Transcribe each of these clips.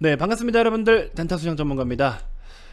네, 반갑습니다, 여러분들. 단타수장 전문가입니다.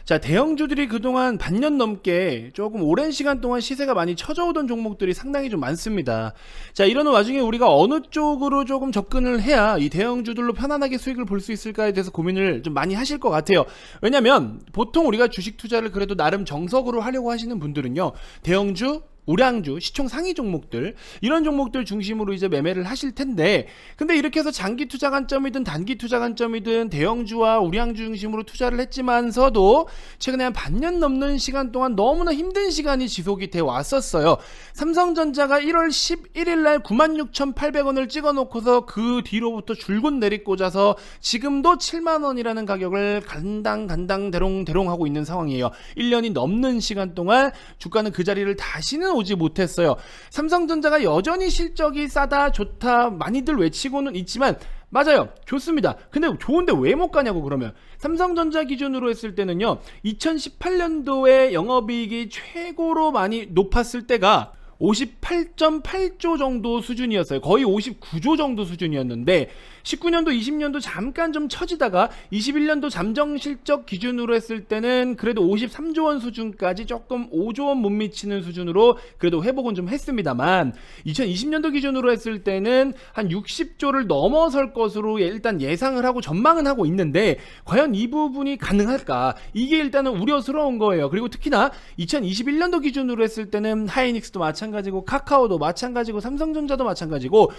자, 대형주들이 그동안 반년 넘게 조금 오랜 시간 동안 시세가 많이 처져오던 종목들이 상당히 좀 많습니다. 자, 이런 와중에 우리가 어느 쪽으로 조금 접근을 해야 이 대형주들로 편안하게 수익을 볼 수 있을까에 대해서 고민을 좀 많이 하실 것 같아요. 왜냐면 보통 우리가 주식 투자를 그래도 나름 정석으로 하려고 하시는 분들은요, 대형주, 우량주, 시총 상위 종목들, 이런 종목들 중심으로 이제 매매를 하실 텐데, 근데 이렇게 해서 장기 투자 관점이든 단기 투자 관점이든 대형주와 우량주 중심으로 투자를 했지만서도 최근에 한 반년 넘는 시간 동안 너무나 힘든 시간이 지속이 돼 왔었어요. 삼성전자가 1월 11일 날 96,800원을 찍어 놓고서 그 뒤로부터 줄곧 내리꽂아서 지금도 7만원이라는 가격을 간당 대롱대롱 하고 있는 상황이에요. 1년이 넘는 시간 동안 주가는 그 자리를 다시는 오지 못했어요. 삼성전자가 여전히 실적이 싸다, 좋다, 많이들 외치고는 있지만, 맞아요, 좋습니다. 근데 좋은데 왜 못 가냐고. 그러면 삼성전자 기준으로 했을 때는요, 2018년도에 영업이익이 최고로 많이 높았을 때가 58.8조 정도 수준이었어요. 거의 59조 정도 수준이었는데 19년도 20년도 잠깐 좀 처지다가 21년도 잠정 실적 기준으로 했을 때는 그래도 53조 원 수준까지 조금 5조 원 못 미치는 수준으로 그래도 회복은 좀 했습니다만, 2020년도 기준으로 했을 때는 한 60조를 넘어설 것으로 일단 예상을 하고 전망은 하고 있는데, 과연 이 부분이 가능할까? 이게 일단은 우려스러운 거예요. 그리고 특히나 2021년도 기준으로 했을 때는 하이닉스도 마찬가지고 카카오도 마찬가지고 삼성전자도 마찬가지고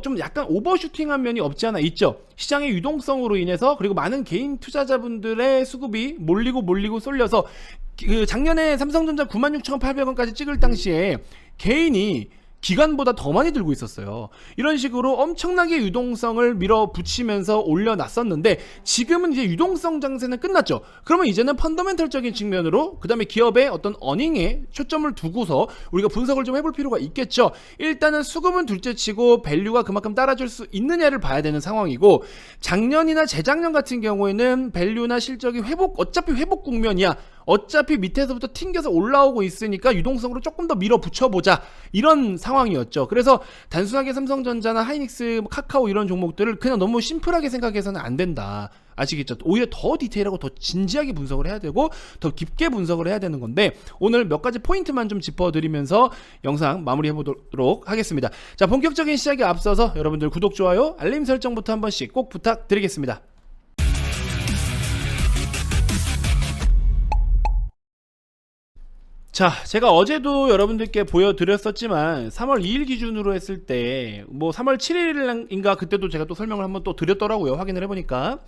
좀 약간 오버슈팅한 면이 없지 않아 있죠. 시장의 유동성으로 인해서, 그리고 많은 개인 투자자분들의 수급이 몰리고 쏠려서 그 작년에 삼성전자 96,800원까지 찍을 당시에 개인이 기관보다 더 많이 들고 있었어요. 이런 식으로 엄청나게 유동성을 밀어붙이면서 올려놨었는데, 지금은 이제 유동성 장세는 끝났죠. 그러면 이제는 펀더멘털적인 측면으로, 그 다음에 기업의 어떤 어닝에 초점을 두고서 우리가 분석을 좀 해볼 필요가 있겠죠. 일단은 수급은 둘째치고 밸류가 그만큼 따라줄 수 있느냐를 봐야 되는 상황이고, 작년이나 재작년 같은 경우에는 밸류나 실적이 어차피 회복 국면이야, 어차피 밑에서부터 튕겨서 올라오고 있으니까 유동성으로 조금 더 밀어붙여보자, 이런 상황이었죠. 그래서 단순하게 삼성전자나 하이닉스, 카카오 이런 종목들을 그냥 너무 심플하게 생각해서는 안 된다. 아시겠죠? 오히려 더 디테일하고 더 진지하게 분석을 해야 되고 더 깊게 분석을 해야 되는 건데, 오늘 몇 가지 포인트만 좀 짚어드리면서 영상 마무리해보도록 하겠습니다. 자, 본격적인 시작에 앞서서 여러분들 구독, 좋아요, 알림 설정부터 한 번씩 꼭 부탁드리겠습니다. 자, 제가 어제도 여러분들께 보여드렸었지만 3월 2일 기준으로 했을 때 뭐 3월 7일인가 그때도 제가 또 설명을 한번 또 드렸더라고요. 확인을 해보니까.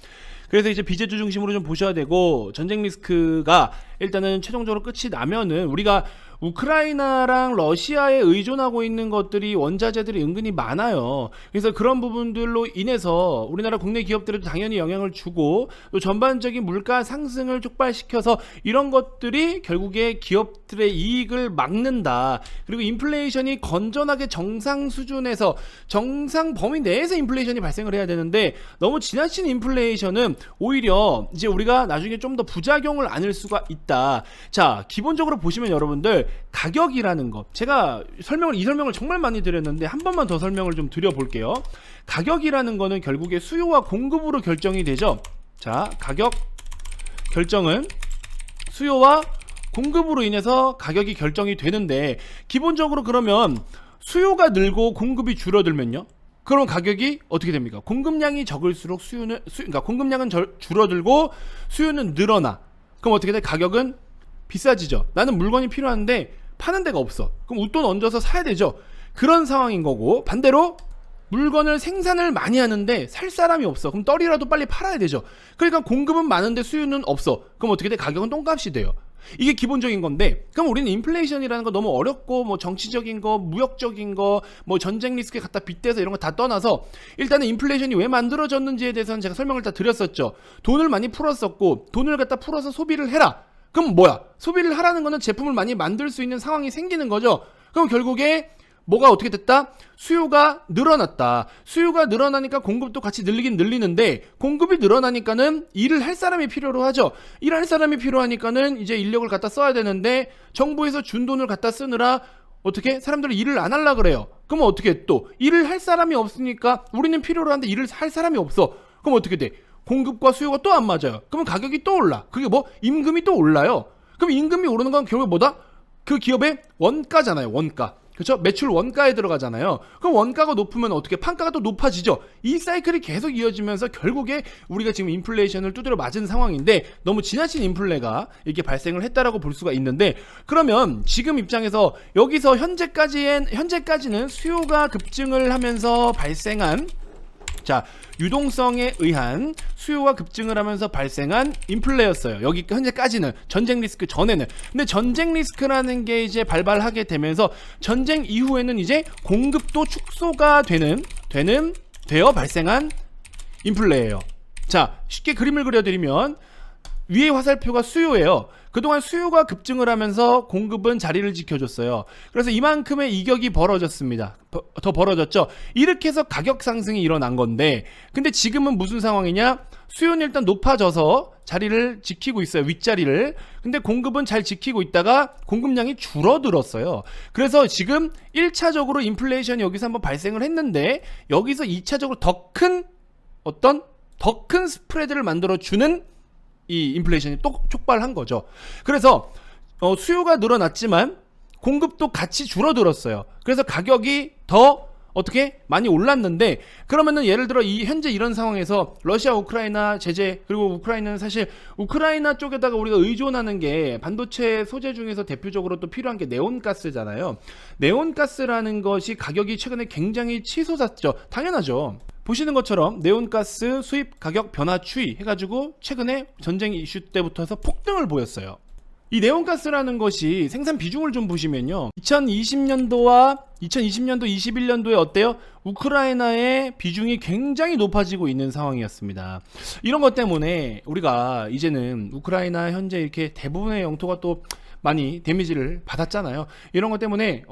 그래서 이제 비제주 중심으로 좀 보셔야 되고, 전쟁 리스크가 일단은 최종적으로 끝이 나면은 우리가 우크라이나랑 러시아에 의존하고 있는 것들이, 원자재들이 은근히 많아요. 그래서 그런 부분들로 인해서 우리나라 국내 기업들에도 당연히 영향을 주고, 또 전반적인 물가 상승을 촉발시켜서 이런 것들이 결국에 기업들의 이익을 막는다. 그리고 인플레이션이 건전하게 정상 수준에서, 정상 범위 내에서 인플레이션이 발생을 해야 되는데, 너무 지나친 인플레이션은 오히려 이제 우리가 나중에 좀 더 부작용을 안을 수가 있다. 자, 기본적으로 보시면 여러분들, 가격이라는 것, 제가 이 설명을 정말 많이 드렸는데 한 번만 더 설명을 좀 드려볼게요. 가격이라는 거는 결국에 수요와 공급으로 결정이 되죠. 자, 가격 결정은 수요와 공급으로 인해서 가격이 결정이 되는데, 기본적으로 그러면 수요가 늘고 공급이 줄어들면요, 그럼 가격이 어떻게 됩니까? 공급량이 적을수록 그러니까 공급량은 줄어들고 수요는 늘어나. 그럼 어떻게 돼? 가격은 비싸지죠. 나는 물건이 필요한데 파는 데가 없어. 그럼 웃돈 얹어서 사야 되죠. 그런 상황인 거고, 반대로 물건을 생산을 많이 하는데 살 사람이 없어. 그럼 떨이라도 빨리 팔아야 되죠. 그러니까 공급은 많은데 수요는 없어. 그럼 어떻게 돼? 가격은 똥값이 돼요. 이게 기본적인 건데, 그럼 우리는 인플레이션이라는 거 너무 어렵고, 뭐 정치적인 거, 무역적인 거, 뭐 전쟁 리스크에 갖다 빗대서 이런 거 다 떠나서, 일단은 인플레이션이 왜 만들어졌는지에 대해서는 제가 설명을 다 드렸었죠. 돈을 많이 풀었었고, 돈을 갖다 풀어서 소비를 해라. 그럼 뭐야? 소비를 하라는 거는 제품을 많이 만들 수 있는 상황이 생기는 거죠. 그럼 결국에 뭐가 어떻게 됐다? 수요가 늘어났다. 수요가 늘어나니까 공급도 같이 늘리긴 늘리는데, 공급이 늘어나니까는 일을 할 사람이 필요로 하죠. 일할 사람이 필요하니까는 이제 인력을 갖다 써야 되는데, 정부에서 준 돈을 갖다 쓰느라 어떻게 사람들이 일을 안 하려 그래요. 그럼 어떻게 또 일을 할 사람이 없으니까, 우리는 필요로 하는데 일을 할 사람이 없어. 그럼 어떻게 돼? 공급과 수요가 또 안 맞아요. 그러면 가격이 또 올라. 그게 뭐 임금이 또 올라요. 그럼 임금이 오르는 건 결국 뭐다? 그 기업의 원가잖아요. 원가. 그렇죠? 매출 원가에 들어가잖아요. 그럼 원가가 높으면 어떻게 판가가 또 높아지죠. 이 사이클이 계속 이어지면서 결국에 우리가 지금 인플레이션을 두드려 맞은 상황인데 너무 지나친 인플레가 이렇게 발생을 했다라고 볼 수가 있는데 그러면 지금 입장에서 여기서 현재까지는 수요가 급증을 하면서 발생한 자, 유동성에 의한 수요가 급증을 하면서 발생한 인플레였어요. 여기 현재까지는 전쟁 리스크 전에는. 근데 전쟁 리스크라는 게 이제 발발하게 되면서 전쟁 이후에는 이제 공급도 축소가 되어 발생한 인플레예요. 자, 쉽게 그림을 그려드리면 위의 화살표가 수요예요. 그동안 수요가 급증을 하면서 공급은 자리를 지켜줬어요. 그래서 이만큼의 이격이 벌어졌습니다. 더 벌어졌죠. 이렇게 해서 가격 상승이 일어난 건데 근데 지금은 무슨 상황이냐? 수요는 일단 높아져서 자리를 지키고 있어요. 윗자리를. 근데 공급은 잘 지키고 있다가 공급량이 줄어들었어요. 그래서 지금 1차적으로 인플레이션이 여기서 한번 발생을 했는데 여기서 2차적으로 더 큰 스프레드를 만들어주는 이 인플레이션이 또 촉발한 거죠. 그래서 수요가 늘어났지만 공급도 같이 줄어들었어요. 그래서 가격이 더 어떻게 많이 올랐는데 그러면은 예를 들어 현재 이런 상황에서 러시아 우크라이나 제재 그리고 우크라이나는 사실 우크라이나 쪽에다가 우리가 의존하는 게 반도체 소재 중에서 대표적으로 또 필요한 게 네온가스잖아요. 네온가스라는 것이 가격이 최근에 굉장히 치솟았죠. 당연하죠. 보시는 것처럼 네온가스 수입 가격 변화 추이 해가지고 최근에 전쟁 이슈 때부터 해서 폭등을 보였어요. 이 네온가스라는 것이 생산 비중을 좀 보시면요. 2020년도와 2020년도, 21년도에 어때요? 우크라이나의 비중이 굉장히 높아지고 있는 상황이었습니다. 이런 것 때문에 우리가 이제는 우크라이나 현재 이렇게 대부분의 영토가 또 많이 데미지를 받았잖아요. 이런 것 때문에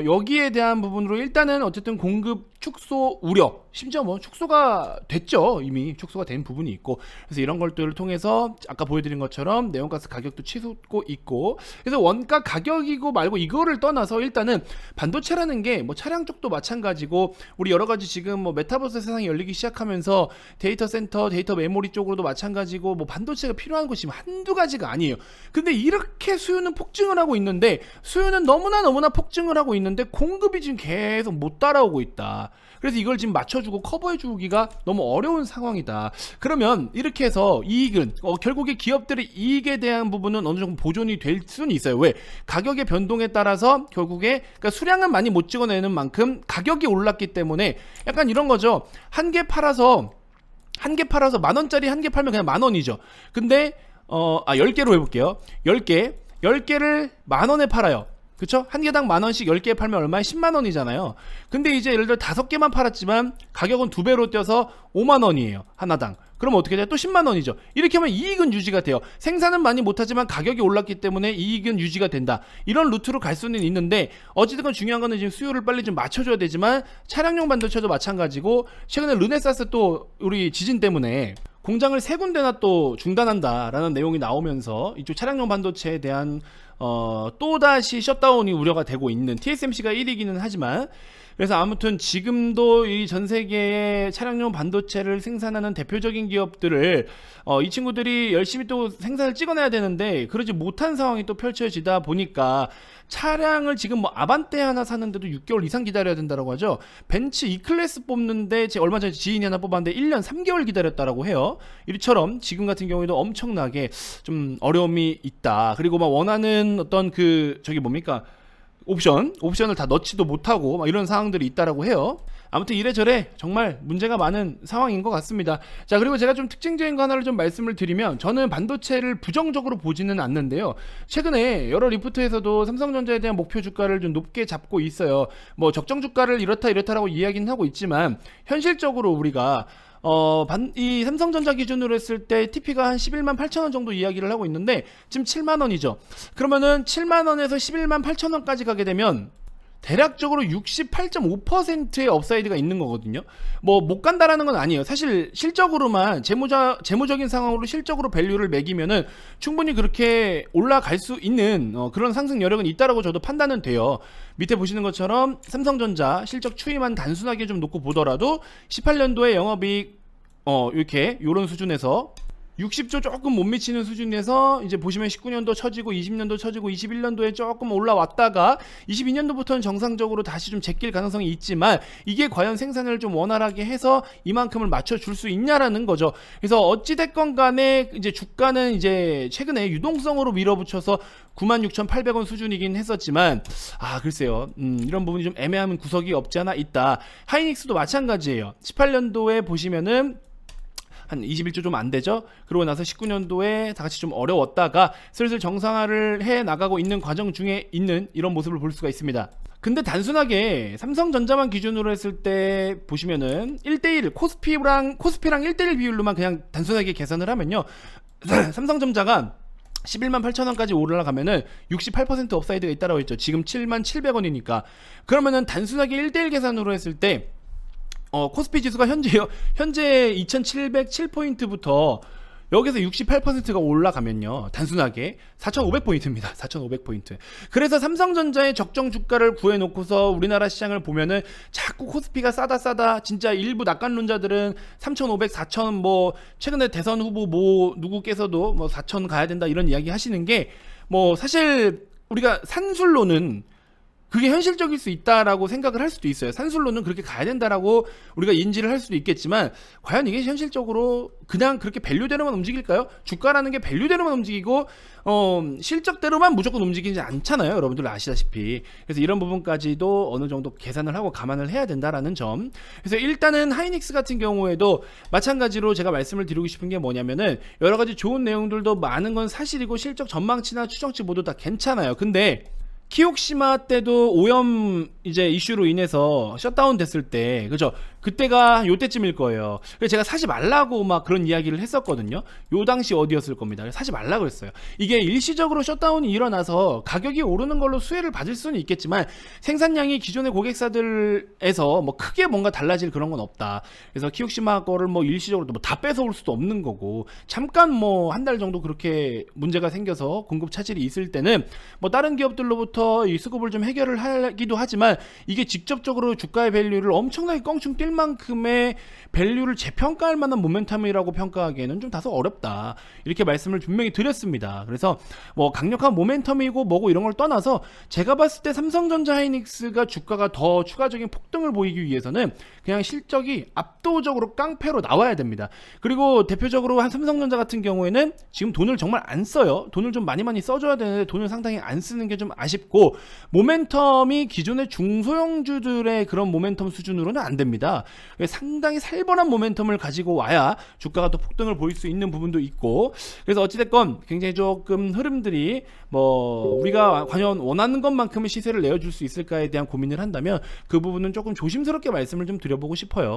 여기에 대한 부분으로 일단은 어쨌든 공급 축소 우려, 심지어 뭐 축소가 됐죠. 이미 축소가 된 부분이 있고 그래서 이런 것들을 통해서 아까 보여드린 것처럼 네온가스 가격도 치솟고 있고 그래서 원가 가격이고 말고 이거를 떠나서 일단은 반도체라는 게 뭐 차량 쪽도 마찬가지고 우리 여러 가지 지금 뭐 메타버스 세상이 열리기 시작하면서 데이터 센터, 데이터 메모리 쪽으로도 마찬가지고 뭐 반도체가 필요한 곳이 한두 가지가 아니에요. 근데 이렇게 수요는 폭증을 하고 있는데 수요는 너무나 폭증을 하고 있는데 공급이 지금 계속 못 따라오고 있다. 그래서 이걸 지금 맞춰주고 커버해주기가 너무 어려운 상황이다. 그러면 이렇게 해서 이익은 결국에 기업들의 이익에 대한 부분은 어느 정도 보존이 될 수는 있어요. 왜? 가격의 변동에 따라서 결국에 그러니까 수량은 많이 못 찍어내는 만큼 가격이 올랐기 때문에 약간 이런 거죠. 한 개 팔아서 만 원짜리 한 개 팔면 그냥 만 원이죠. 근데 10개로 해볼게요. 10개를 만 원에 팔아요. 그쵸? 한 개당 만 원씩 10개 팔면 얼마에 10만 원이잖아요. 근데 이제 예를 들어 5개만 팔았지만 가격은 2배로 뛰어서 5만 원이에요. 하나당. 그럼 어떻게 돼요? 또 10만 원이죠. 이렇게 하면 이익은 유지가 돼요. 생산은 많이 못하지만 가격이 올랐기 때문에 이익은 유지가 된다. 이런 루트로 갈 수는 있는데 어찌됐건 중요한 거는 지금 수요를 빨리 좀 맞춰줘야 되지만 차량용 반도체도 마찬가지고 최근에 르네사스 또 우리 지진 때문에 공장을 3군데나 또 중단한다라는 내용이 나오면서 이쪽 차량용 반도체에 대한 또다시 셧다운이 우려가 되고 있는 TSMC가 1위기는 하지만 그래서 아무튼 지금도 이 전 세계의 차량용 반도체를 생산하는 대표적인 기업들을 이 친구들이 열심히 또 생산을 찍어내야 되는데 그러지 못한 상황이 또 펼쳐지다 보니까 차량을 지금 뭐 아반떼 하나 사는데도 6개월 이상 기다려야 된다고 하죠. 벤츠 E클래스 뽑는데 얼마 전에 지인이 하나 뽑았는데 1년 3개월 기다렸다라고 해요. 이처럼 지금 같은 경우에도 엄청나게 좀 어려움이 있다. 그리고 막 원하는 어떤 옵션을 다 넣지도 못하고 막 이런 상황들이 있다라고 해요. 아무튼 이래저래 정말 문제가 많은 상황인 것 같습니다. 자, 그리고 제가 좀 특징적인 거 하나를 좀 말씀을 드리면 저는 반도체를 부정적으로 보지는 않는데요. 최근에 여러 리포트에서도 삼성전자에 대한 목표 주가를 좀 높게 잡고 있어요. 뭐 적정 주가를 이렇다라고 이야기는 하고 있지만 현실적으로 우리가 이 삼성전자 기준으로 했을 때 TP가 한 11만 8천 원 정도 이야기를 하고 있는데 지금 7만 원이죠. 그러면은 7만 원에서 11만 8천 원까지 가게 되면 대략적으로 68.5%의 업사이드가 있는 거거든요. 뭐 못 간다라는 건 아니에요. 사실 실적으로만 재무적인 상황으로 실적으로 밸류를 매기면은 충분히 그렇게 올라갈 수 있는 그런 상승 여력은 있다라고 저도 판단은 돼요. 밑에 보시는 것처럼 삼성전자 실적 추이만 단순하게 좀 놓고 보더라도 18년도에 영업이익 이렇게 요런 수준에서 60조 조금 못 미치는 수준에서 이제 보시면 19년도 처지고 20년도 처지고 21년도에 조금 올라왔다가 22년도부터는 정상적으로 다시 좀 제낄 가능성이 있지만 이게 과연 생산을 좀 원활하게 해서 이만큼을 맞춰줄 수 있냐라는 거죠. 그래서 어찌됐건 간에 이제 주가는 이제 최근에 유동성으로 밀어붙여서 96,800원 수준이긴 했었지만 글쎄요, 이런 부분이 좀 애매한 구석이 없지 않아 있다. 하이닉스도 마찬가지예요. 18년도에 보시면은 한 21조 좀 안 되죠. 그러고 나서 19년도에 다 같이 좀 어려웠다가 슬슬 정상화를 해 나가고 있는 과정 중에 있는 이런 모습을 볼 수가 있습니다. 근데 단순하게 삼성전자만 기준으로 했을 때 보시면은 1대1 코스피랑 1대1 비율로만 그냥 단순하게 계산을 하면요. 삼성전자가 11만 8천원까지 올라가면은 68% 업사이드가 있다라고 했죠. 지금 7만 700원이니까. 그러면은 단순하게 1대1 계산으로 했을 때 코스피 지수가 현재 2707포인트부터 여기서 68%가 올라가면요, 단순하게 4500포인트입니다. 4500포인트. 그래서 삼성전자의 적정 주가를 구해놓고서 우리나라 시장을 보면은 자꾸 코스피가 싸다 진짜 일부 낙관론자들은 3500, 4000 뭐 최근에 대선 후보 뭐 누구께서도 뭐 4000 가야 된다 이런 이야기 하시는 게 뭐 사실 우리가 산술로는 그게 현실적일 수 있다라고 생각을 할 수도 있어요. 산술로는 그렇게 가야 된다라고 우리가 인지를 할 수도 있겠지만 과연 이게 현실적으로 그냥 그렇게 밸류대로만 움직일까요? 주가라는 게 밸류대로만 움직이고 실적대로만 무조건 움직이지 않잖아요. 여러분들 아시다시피. 그래서 이런 부분까지도 어느 정도 계산을 하고 감안을 해야 된다라는 점. 그래서 일단은 하이닉스 같은 경우에도 마찬가지로 제가 말씀을 드리고 싶은 게 뭐냐면은 여러 가지 좋은 내용들도 많은 건 사실이고 실적 전망치나 추정치 모두 다 괜찮아요. 근데 키옥시마 때도 오염 이제 이슈로 인해서 셧다운 됐을 때, 그죠? 그때가 요때쯤일 거예요. 그래서 제가 사지 말라고 막 그런 이야기를 했었거든요. 요 당시 어디였을 겁니다. 사지 말라고 했어요. 이게 일시적으로 셧다운이 일어나서 가격이 오르는 걸로 수혜를 받을 수는 있겠지만 생산량이 기존의 고객사들에서 뭐 크게 뭔가 달라질 그런 건 없다. 그래서 키옥시마 거를 뭐 일시적으로 뭐 다 뺏어올 수도 없는 거고, 잠깐 뭐 한 달 정도 그렇게 문제가 생겨서 공급 차질이 있을 때는 뭐 다른 기업들로부터 이 수급을 좀 해결을 하기도 하지만 이게 직접적으로 주가의 밸류를 엄청나게 껑충 뛸 만큼의 밸류를 재평가할 만한 모멘텀이라고 평가하기에는 좀 다소 어렵다, 이렇게 말씀을 분명히 드렸습니다. 그래서 뭐 강력한 모멘텀이고 뭐고 이런 걸 떠나서 제가 봤을 때 삼성전자 하이닉스가 주가가 더 추가적인 폭등을 보이기 위해서는 그냥 실적이 압도적으로 깡패로 나와야 됩니다. 그리고 대표적으로 한 삼성전자 같은 경우에는 지금 돈을 정말 안 써요. 돈을 좀 많이 써줘야 되는데 돈을 상당히 안 쓰는 게 좀 아쉽고, 모멘텀이 기존의 중소형주들의 그런 모멘텀 수준으로는 안 됩니다. 상당히 살벌한 모멘텀을 가지고 와야 주가가 또 폭등을 보일 수 있는 부분도 있고, 그래서 어찌됐건 굉장히 조금 흐름들이 뭐 우리가 과연 원하는 것만큼의 시세를 내어줄 수 있을까에 대한 고민을 한다면 그 부분은 조금 조심스럽게 말씀을 좀 드려보고 싶어요.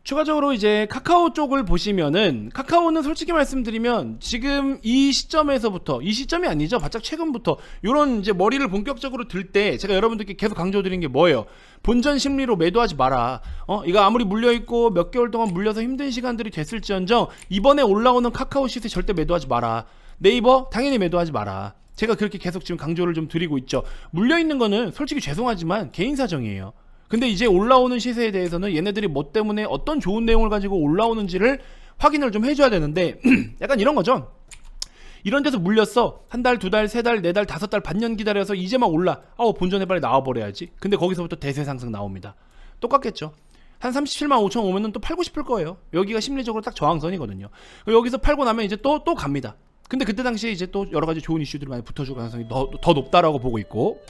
추가적으로 이제 카카오 쪽을 보시면은, 카카오는 솔직히 말씀드리면 지금 이 시점에서부터, 이 시점이 아니죠, 바짝 최근부터 요런 이제 머리를 본격적으로 들 때 제가 여러분들께 계속 강조드린 게 뭐예요? 본전 심리로 매도하지 마라. 이거 아무리 물려있고 몇 개월 동안 물려서 힘든 시간들이 됐을지언정 이번에 올라오는 카카오 시세 절대 매도하지 마라. 네이버 당연히 매도하지 마라. 제가 그렇게 계속 지금 강조를 좀 드리고 있죠. 물려있는 거는 솔직히 죄송하지만 개인 사정이에요. 근데 이제 올라오는 시세에 대해서는 얘네들이 뭐 때문에 어떤 좋은 내용을 가지고 올라오는지를 확인을 좀 해줘야 되는데 약간 이런 거죠. 이런 데서 물렸어. 한 달, 두 달, 세 달, 네 달, 다섯 달, 반년 기다려서 이제 막 올라. 본전에 빨리 나와버려야지. 근데 거기서부터 대세 상승 나옵니다. 똑같겠죠. 한 37만 5천 오면은 또 팔고 싶을 거예요. 여기가 심리적으로 딱 저항선이거든요. 여기서 팔고 나면 이제 또 갑니다. 근데 그때 당시에 이제 또 여러 가지 좋은 이슈들이 많이 붙어줄 가능성이 더 높다라고 보고 있고,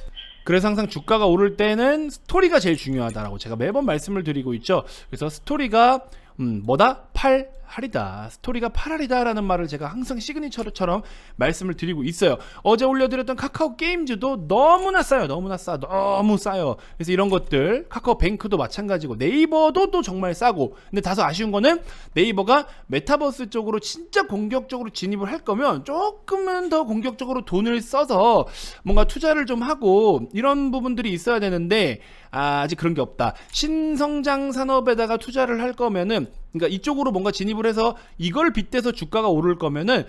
그래서 항상 주가가 오를 때는 스토리가 제일 중요하다라고 제가 매번 말씀을 드리고 있죠. 그래서 스토리가 뭐다? 팔할이다. 스토리가 팔할이다라는 말을 제가 항상 시그니처처럼 말씀을 드리고 있어요. 어제 올려드렸던 카카오 게임즈도 너무나 싸요. 너무 싸요. 그래서 이런 것들, 카카오 뱅크도 마찬가지고, 네이버도 또 정말 싸고. 근데 다소 아쉬운 거는 네이버가 메타버스 쪽으로 진짜 공격적으로 진입을 할 거면 조금은 더 공격적으로 돈을 써서 뭔가 투자를 좀 하고 이런 부분들이 있어야 되는데 아직 그런 게 없다. 신성장 산업에다가 투자를 할 거면은, 그러니까 이쪽으로 뭔가 진입을 해서 이걸 빗대서 주가가 오를 거면은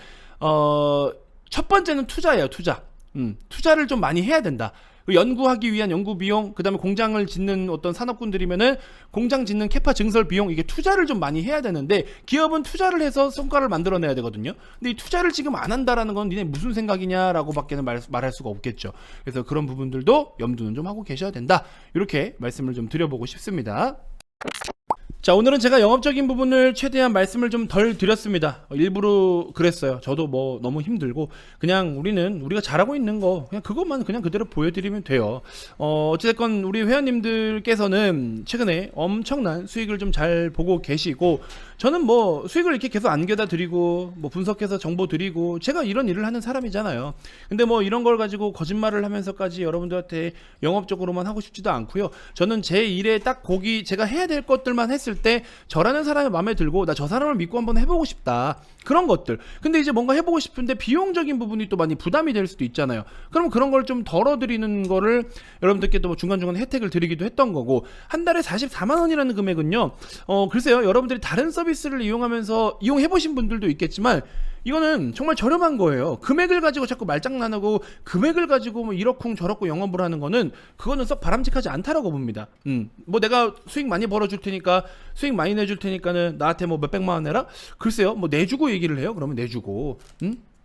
첫 번째는 투자예요. 투자를 좀 많이 해야 된다. 연구하기 위한 연구 비용, 그다음에 공장을 짓는 어떤 산업군들이면은 공장 짓는 캐파 증설 비용, 이게 투자를 좀 많이 해야 되는데 기업은 투자를 해서 성과를 만들어내야 되거든요. 근데 이 투자를 지금 안 한다라는 건 니네 무슨 생각이냐라고밖에는 말할 수가 없겠죠. 그래서 그런 부분들도 염두는 좀 하고 계셔야 된다. 이렇게 말씀을 좀 드려보고 싶습니다. 자, 오늘은 제가 영업적인 부분을 최대한 말씀을 좀 덜 드렸습니다. 일부러 그랬어요. 저도 뭐 너무 힘들고 그냥 우리가 잘하고 있는 거 그냥 그것만 그냥 그대로 보여드리면 돼요. 어찌됐건 우리 회원님들께서는 최근에 엄청난 수익을 좀 잘 보고 계시고, 저는 뭐 수익을 이렇게 계속 안겨다 드리고 뭐 분석해서 정보 드리고 제가 이런 일을 하는 사람이잖아요. 근데 뭐 이런 걸 가지고 거짓말을 하면서까지 여러분들한테 영업적으로만 하고 싶지도 않고요. 저는 제 일에 딱 거기 제가 해야 될 것들만 했을 때 저라는 사람이 마음에 들고 나 저 사람을 믿고 한번 해보고 싶다, 그런 것들. 근데 이제 뭔가 해보고 싶은데 비용적인 부분이 또 많이 부담이 될 수도 있잖아요. 그럼 그런 걸 좀 덜어드리는 거를 여러분들께 또 뭐 중간중간 혜택을 드리기도 했던 거고, 한 달에 44만 원이라는 금액은요, 글쎄요, 여러분들이 다른 서비스를 이용하면서 이용해보신 분들도 있겠지만 이거는 정말 저렴한 거예요. 금액을 가지고 자꾸 말장난하고 금액을 가지고 뭐 이러쿵 저러쿵 영업을 하는 거는 그거는 썩 바람직하지 않다라고 봅니다. 뭐 내가 수익 많이 벌어줄 테니까, 수익 많이 내줄 테니까는 나한테 뭐 몇백만 원 내라? 글쎄요, 뭐 내주고 얘기를 해요. 그러면 내주고.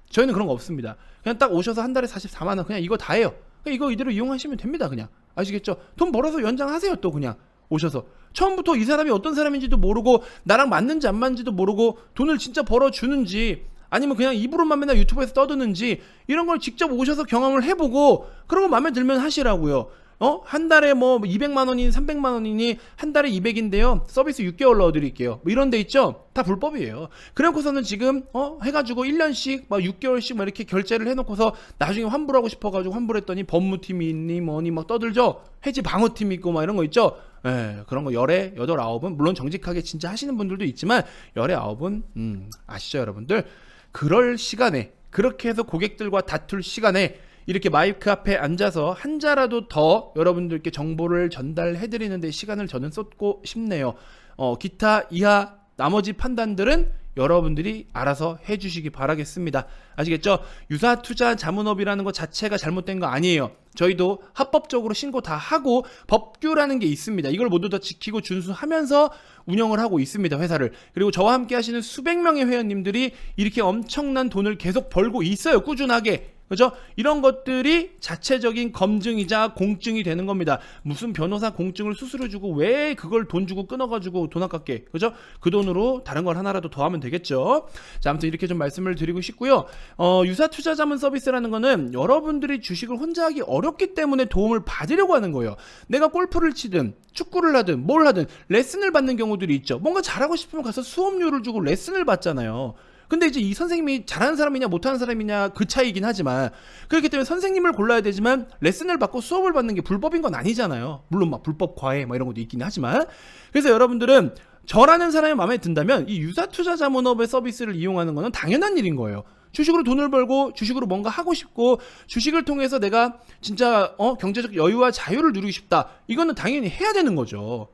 저희는 그런 거 없습니다. 그냥 딱 오셔서 한 달에 44만 원 그냥 이거 다 해요. 그냥 이거 이대로 이용하시면 됩니다. 그냥 아시겠죠? 돈 벌어서 연장하세요. 또 그냥 오셔서 처음부터 이 사람이 어떤 사람인지도 모르고 나랑 맞는지 안 맞는지도 모르고 돈을 진짜 벌어주는지 아니면 그냥 입으로만 맨날 유튜브에서 떠드는지 이런 걸 직접 오셔서 경험을 해보고 그러고 마음에 들면 하시라고요. 한 달에 뭐 200만 원이니 300만 원이니 한 달에 200인데요. 서비스 6개월 넣어드릴게요. 뭐 이런 데 있죠? 다 불법이에요. 그래놓고서는 지금 해가지고 1년씩 막 6개월씩 막 이렇게 결제를 해놓고서 나중에 환불하고 싶어가지고 환불했더니 법무팀이 있니 뭐니 막 떠들죠? 해지 방어팀이 있고 막 이런 거 있죠? 예, 그런 거 열에 8, 9은 물론 정직하게 진짜 하시는 분들도 있지만 열에 9은 아시죠 여러분들? 그럴 시간에 그렇게 해서 고객들과 다툴 시간에 이렇게 마이크 앞에 앉아서 한 자라도 더 여러분들께 정보를 전달해드리는 데 시간을 저는 쏟고 싶네요. 기타 이하 나머지 판단들은 여러분들이 알아서 해주시기 바라겠습니다. 아시겠죠? 유사투자 자문업이라는 것 자체가 잘못된 거 아니에요. 저희도 합법적으로 신고 다 하고 법규라는 게 있습니다. 이걸 모두 다 지키고 준수하면서 운영을 하고 있습니다, 회사를. 그리고 저와 함께 하시는 수백 명의 회원님들이 이렇게 엄청난 돈을 계속 벌고 있어요, 꾸준하게. 그죠? 이런 것들이 자체적인 검증이자 공증이 되는 겁니다. 무슨 변호사 공증을 수수료 주고 왜 그걸 돈 주고 끊어가지고 돈 아깝게, 그죠? 그 돈으로 다른 걸 하나라도 더 하면 되겠죠. 자, 아무튼 이렇게 좀 말씀을 드리고 싶고요. 유사투자자문 서비스라는 거는 여러분들이 주식을 혼자 하기 어렵기 때문에 도움을 받으려고 하는 거예요. 내가 골프를 치든 축구를 하든 뭘 하든 레슨을 받는 경우들이 있죠. 뭔가 잘하고 싶으면 가서 수업료를 주고 레슨을 받잖아요. 근데 이제 이 선생님이 잘하는 사람이냐 못하는 사람이냐 그 차이긴 하지만, 그렇기 때문에 선생님을 골라야 되지만 레슨을 받고 수업을 받는 게 불법인 건 아니잖아요. 물론 막 불법 과외 막 이런 것도 있긴 하지만. 그래서 여러분들은 저라는 사람이 마음에 든다면 이 유사투자자문업의 서비스를 이용하는 거는 당연한 일인 거예요. 주식으로 돈을 벌고 주식으로 뭔가 하고 싶고 주식을 통해서 내가 진짜 경제적 여유와 자유를 누리고 싶다, 이거는 당연히 해야 되는 거죠.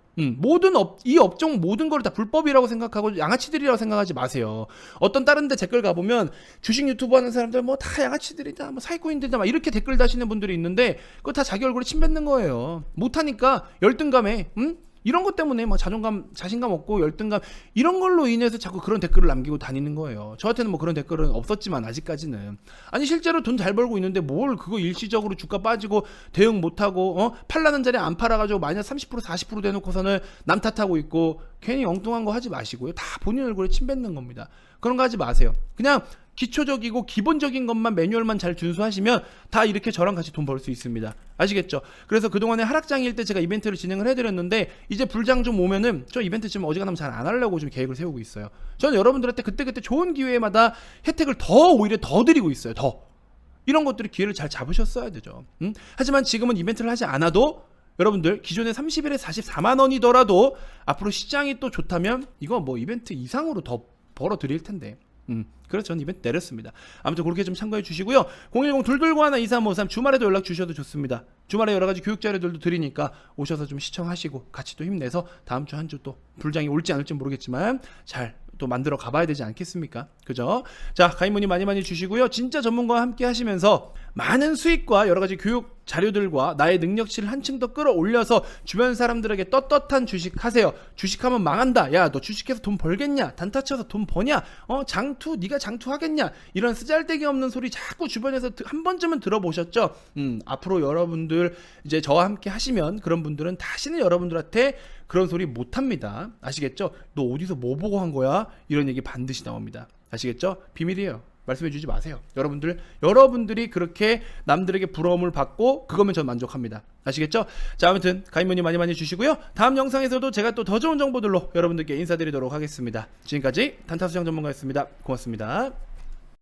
이 업종 모든 걸 다 불법이라고 생각하고 양아치들이라고 생각하지 마세요. 어떤 다른 데 댓글 가보면 주식 유튜브 하는 사람들 뭐 다 양아치들이다, 뭐 사기꾼들이다 막 이렇게 댓글 다시는 분들이 있는데 그거 다 자기 얼굴에 침 뱉는 거예요. 못하니까 열등감에 이런 것 때문에 막 자신감 없고 열등감 이런 걸로 인해서 자꾸 그런 댓글을 남기고 다니는 거예요. 저한테는 뭐 그런 댓글은 없었지만 아직까지는. 아니 실제로 돈 잘 벌고 있는데 뭘 그거 일시적으로 주가 빠지고 대응 못하고 팔라는 자리에 안 팔아가지고 마이너스 30% 40% 대놓고서는 남 탓하고 있고 괜히 엉뚱한 거 하지 마시고요. 다 본인 얼굴에 침 뱉는 겁니다. 그런 거 하지 마세요. 그냥 기초적이고 기본적인 것만 매뉴얼만 잘 준수하시면 다 이렇게 저랑 같이 돈 벌 수 있습니다. 아시겠죠? 그래서 그동안에 하락장일 때 제가 이벤트를 진행을 해드렸는데 이제 불장 좀 오면은 저 이벤트 지금 어지간하면 잘 안 하려고 좀 계획을 세우고 있어요. 저는 여러분들한테 그때그때 좋은 기회마다 혜택을 오히려 더 드리고 있어요. 더 이런 것들이 기회를 잘 잡으셨어야 되죠. 하지만 지금은 이벤트를 하지 않아도 여러분들 기존에 30일에 44만 원이더라도 앞으로 시장이 또 좋다면 이거 뭐 이벤트 이상으로 더 벌어 드릴 텐데. 그래서 저는 이벤트 내렸습니다. 아무튼 그렇게 좀 참고해 주시고요. 010-221-2353 주말에도 연락 주셔도 좋습니다. 주말에 여러 가지 교육 자료들도 드리니까 오셔서 좀 시청하시고 같이 또 힘내서 다음 주 한 주 또 불장이 올지 않을지 모르겠지만 잘 또 만들어 가봐야 되지 않겠습니까? 그죠? 자, 가입 문의 많이 주시고요. 진짜 전문가와 함께 하시면서 많은 수익과 여러 가지 교육 자료들과 나의 능력치를 한층 더 끌어올려서 주변 사람들에게 떳떳한 주식 하세요. 주식하면 망한다. 야, 너 주식해서 돈 벌겠냐? 단타 쳐서 돈 버냐? 장투, 네가 장투하겠냐? 이런 쓰잘데기 없는 소리 자꾸 주변에서 한 번쯤은 들어보셨죠? 앞으로 여러분들 이제 저와 함께 하시면 그런 분들은 다시는 여러분들한테 그런 소리 못 합니다. 아시겠죠? 너 어디서 뭐 보고 한 거야? 이런 얘기 반드시 나옵니다. 아시겠죠? 비밀이에요. 말씀해 주지 마세요. 여러분들이 그렇게 남들에게 부러움을 받고 그거면 전 만족합니다. 아시겠죠? 자, 아무튼 가입 문의 많이 주시고요. 다음 영상에서도 제가 또 더 좋은 정보들로 여러분들께 인사드리도록 하겠습니다. 지금까지 단타수장 전문가였습니다. 고맙습니다.